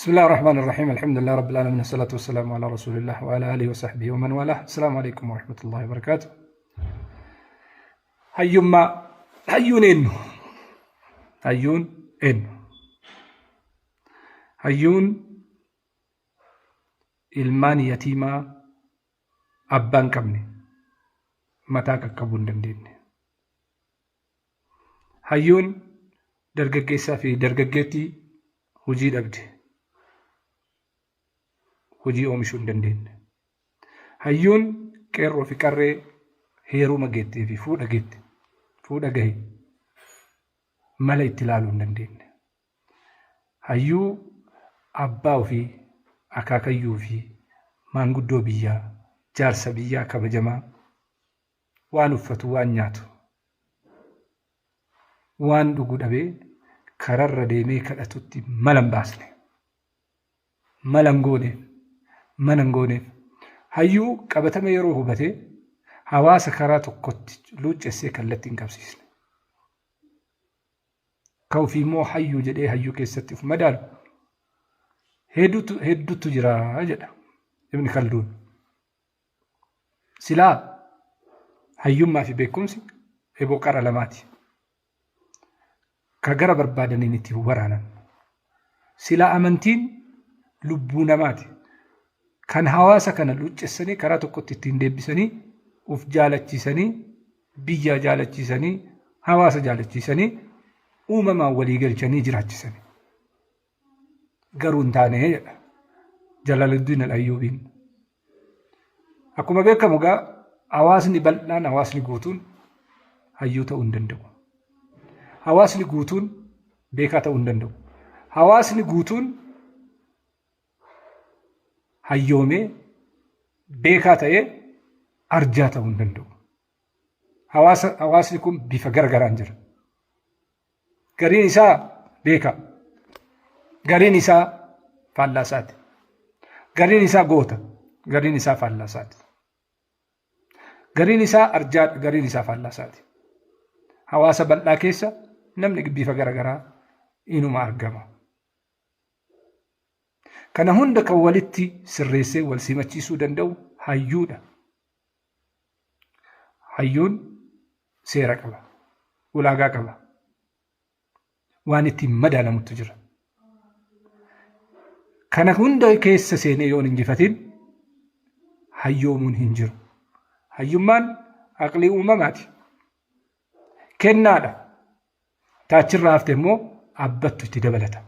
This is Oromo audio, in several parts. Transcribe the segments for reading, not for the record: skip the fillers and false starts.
بسم الله الرحمن الرحيم. الحمد لله رب العالمين، والصلاة والسلام على رسول الله وعلى آله وصحبه ومن والاه. السلام عليكم ورحمة الله وبركاته. هيون ilmaan yatiimaa abbaan qabne mataa qaqqabuu hin dandeenye. Hayyuun dargaggeessaa fi dargaggeettii hojii dhabde, hojii oomishuu hin dandeenye. Hayyuun qeerroo fi qarree heeruma geettee fi fuudha gahe mala itti ilaaluu hin dandeenye. Hayyuu abbaa ofii, akaakayyuu fi maanguddoo biyyaa, jaarsa biyyaa kabajamaa waan uffatu, waan nyaatu, waan dhugu dhabee kararra deemee kadhatutti malan baasne, malan gooneef. Hayyuu qabatame yeroo hubatee hawaasa karaa tokkotti luuccessee kallattii hin qabsiisne. Ka ofii immoo hayyuu jedhee hayyuu keessatti of madaalu hedduutu jira jedha Ibn Khalduun. Silaa hayyummaa fi beekumsi eeboo qara lamaati, ka gara barbaadaniin itti waraanan. Silaa amantiin lubbuu namaati, kan hawaasa kana luuccessanii karaa tokkotti ittiin deebisanii uf jaalachiisanii, biyya jaalachiisanii, hawaasa jaalachiisanii, uumamaan walii galchanii jiraachisanii. Garuu hin taane jedha Jalaaluddin al-Ayyuubiin. Akkuma beekamu gaa hawaasni bal'aan, hawaasni guutuun hayyuu ta'uu hin danda'u. Hawaasni guutuun beekaa ta'uu hin danda'u. Hawaasni guutuun hayyoomee beekaa ta'ee arjaa ta'uu hin danda'u. Hawaasni kun bifa garaagaraan jira. Gariin isaa beekaa, gariin isaa faallaasaati, gariin isaa goota, gariin isaa faallaasaati, gariin isaa arjaadha, gariin isaa faallaasaati. Hawaasa bal'aa keessa namni bifa garaagaraa inuma argama. Kana hunda kan walitti sirreessee wal simachiisuu danda'u hayyuudha. Hayyuun seera qaba, ulaagaa qaba, waan ittiin madaalamutu jira. Kana hunda keessa seenee yoon injifatin hayyoomuun hin jiru. Hayyummaan aqlii uumamaati, kennaadha. Taachirraa hafte immoo abbattu itti dabalata.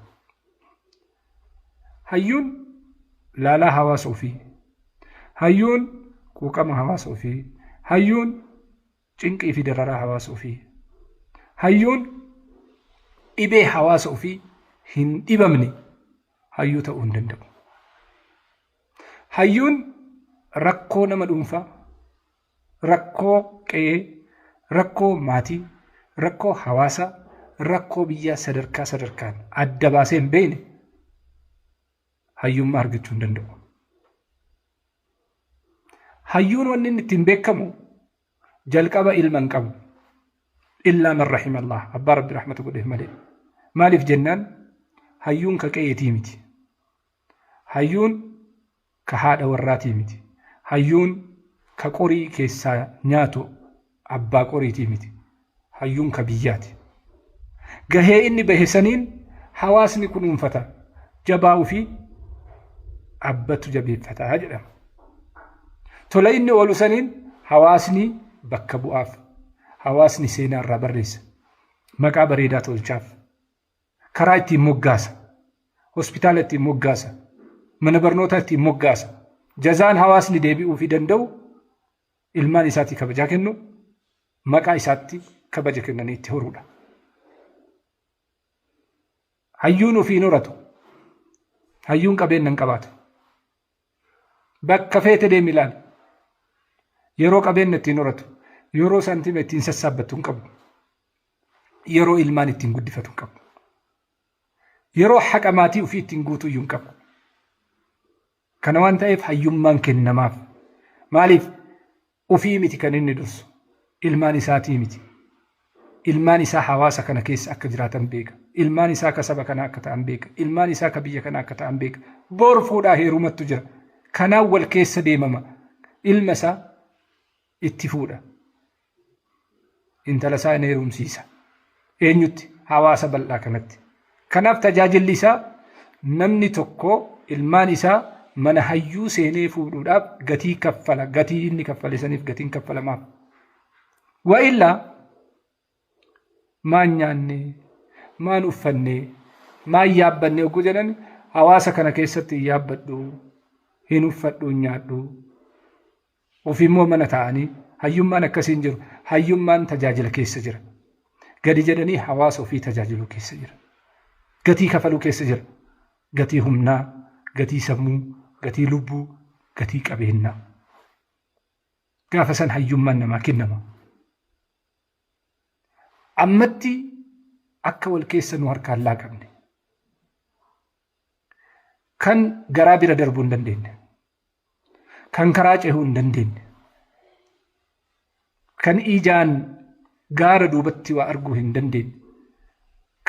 Hayyuun laalaa hawaasa ofii, hayyuun quuqama hawaasa ofii, hayyuun cinqii fi dararaa hawaasa ofii, hayyuun dhibee hawaasa ofii hin dhibamne hayyuu ta'uu hin danda'u. Hayyuun rakkoo nama dhuunfaa, rakkoo qe'ee, rakkoo maatii, rakkoo hawaasaa, rakkoo biyyaa sadarkaan adda baasee hin beekne hayyummaa argachuu hin danda'u. Hayyuun wanni inni ittiin beekamu jalqaba ilma hin qabu. Illaa man rahima Allah, abbaa rabbi rahmata godheef malee. Maaliif jennaan hayyuun ka qe'eetii miti. Hayyuun ka haadha warraatii miti. Hayyuun ka qorii keessaa nyaatu abbaa qoriitii miti. Hayyuun ka biyyaati. Gahee inni bahe saniin hawaasni kunuunfata, jabaa'uu fi abbatu jabeeffataa jedhama. Tola inni oolu saniin hawaasni bakka bu'aaf, hawaasni seenaa irraa barreessa, maqaa bareedaa tolchaaf, karaa ittiin moggaasa, hospitaala ittiin moggaasa, mana barnootaa ittiin moggaasa. Jazaan hawaasni deebi'uu fi danda'u ilmaan isaatti kabajaa kennu, maqaa isaatti kabaja kennanii itti horuudha. Hayyuun ofii hin horatu, hayyuun qabeenya hin qabaatu. Bakka feete deemi ilaali. Yeroo qabeenya ittiin horatu, yeroo saantima ittiin sassaabbattu hin qabu, yeroo ilmaan ittiin guddifatu hin qabu, yeroo haqa maatii ofii ittiin guutuu iyyuu hin qabu. Kana waan ta'eef hayyummaan kennamaaf. Maaliif? Ofii miti kan inni dursu, ilmaan isaatii miti. ilmaan isaa hawaasa kana keessa akka jiraatan beeka. Ilmaan isaa ka saba kana akka ta'an beeka. Ilmaan isaa ka biyya kana akka ta'an beeka. Bor fuudhaa heerumattu jira. Kanaan wal keessa deemama. Ilma isaa itti fuudha. Intala isaa inni heerumsiisa. Eenyutti? Hawaasa bal'aa kanatti. Kanaaf tajaajilli isaa namni tokko ilmaan isaa mana hayyuu seenee fuudhuudhaaf gatii kaffala. Gatii inni kaffale saniif gatiin kaffalamaaf. Wa illaa maan nyaanne, maan uffanne, maan yaabbanne oguu jedhan hawaasa kana keessatti hin yaabbadhu, hin uffadhu, hin nyaadhu. Ofimmoo mana ta'anii hayyummaan akkasiin jiru. Hayyummaan tajaajila keessa jira. Gadi jedhanii hawaasa ofii tajaajiluu keessa jira. Gatii kafaluu keessa jira. Gatii humnaa, gatii sammuu, gatii lubbuu, gatii qabeenyaa. Gaafa san hayyummaan namaa kennama. Ammatti akka wal keessa nu harkaan laaqamne. Kan garaa bira darbuu hin dandeenye. Kan karaa cehuu hin dandeenye. Kan ijaan gaara duubatti waa arguu hin dandeenye.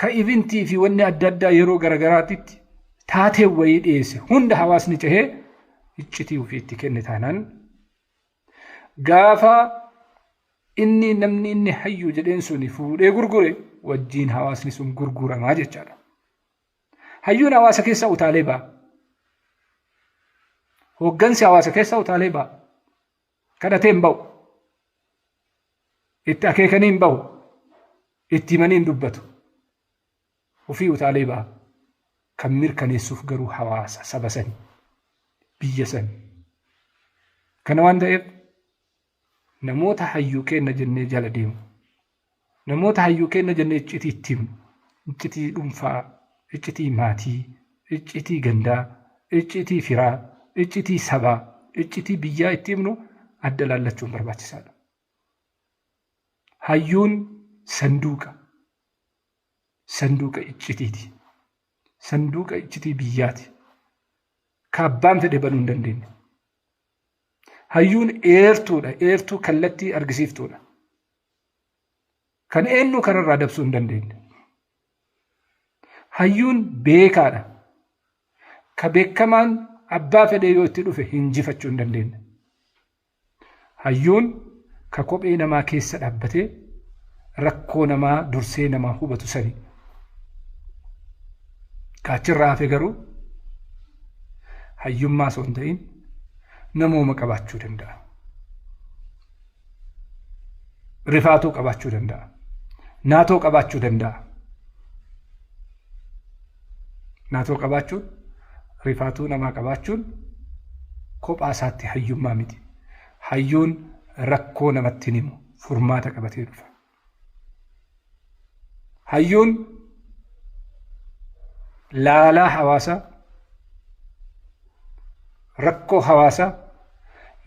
Ka ibintii fi wanni adda addaa yeroo garagaraatitti taatee wayii dhiyeesse hunda hawaasni cehee iccitii ofiitti kenne taanaan gaafa inni namni inni hayyuu jedheen suni fuudhee gurgure wajjiin hawaasni sun gurguramaa jechaadha. Hayyuun hawaasa keessa utaalee ba'a. Hoggansi hawaasa keessa utaalee ba'a. Kadhatee hin ba'u. Itti akeekanii hin ba'u. Itti himanii hin dubbatu. Ofii utaalee ba'a. Kan mirkaneessuuf garuu hawaasa saba sani, biyya sani. Kana waan ta'eef namoota hayyuu kenna jennee jala deemu. Namoota hayyuu kenna jennee iccitii itti himu. Iccitii dhuunfaa, iccitii maatii, iccitii gandaa, iccitii firaa, iccitii sabaa, iccitii biyyaa itti himnu adda laallachuun barbaachisaadha. Hayyuun sanduuqa. Sanduuqa iccitiiti. Sanduuqa iccitii biyyaati. Kaabbaan fedhe banuu hin dandeenye. Hayyuun eertuudha. Eertuu kallattii argisiiftuudha. Kan eenyu kanarraa dabsuu hin dandeenye. Hayyuun beekaadha. Ka beekamaan abbaa fedhee yoo itti dhufe hinjifachuu hin dandeenye. Hayyuun ka kophee namaa keessa dhaabbatee rakkoo namaa dursee namaa hubatu sani. Kaachirraa hafe garuu hayyummaa osoo hin ta'in namooma qabaachuu danda'a. Rifaatuu qabaachuu danda'a. Naatoo qabaachuu danda'a. Naatoo qabaachuun, rifaatuu namaa qabaachuun kophaa isaatti hayyummaa miti. Hayyuun rakkoo namatti himu furmaata qabatee dhufa. Hayyuun laalaa hawaasaa, rakkoo hawaasaa,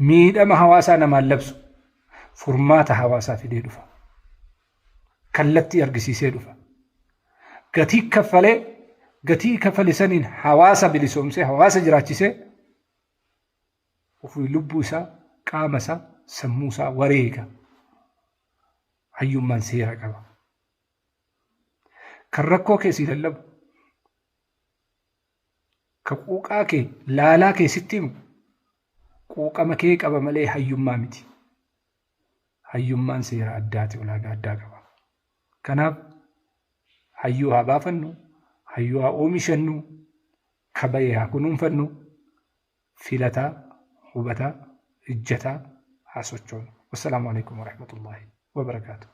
miidhama hawaasaa namaan labsu furmaata hawaasaa fidee dhufa. Kallattii argisiisee dhufa. Gatii kaffalee, gatii kaffale saniin hawaasa bilisoomsee, hawaasa jiraachisee ofii lubbuu isaa, qaama isaa, sammuu isaa wareega. Hayyummaan seera qaba. Kan rakkoo keessii lallabu, ka quuqaa kee laalaa keessitti himu quuqama kee qaba malee hayyummaa miti. Hayyummaan seera addaati, ulaagaa addaa qaba. Kanaaf hayyuu haa baafannu, hayyuu haa oomishannu, kabayee haa kunuunfannu, filataa, hubataa, ijjataa haa sochoonu. Wassalaamu alaikum warahmatullahi wabarakaatuh.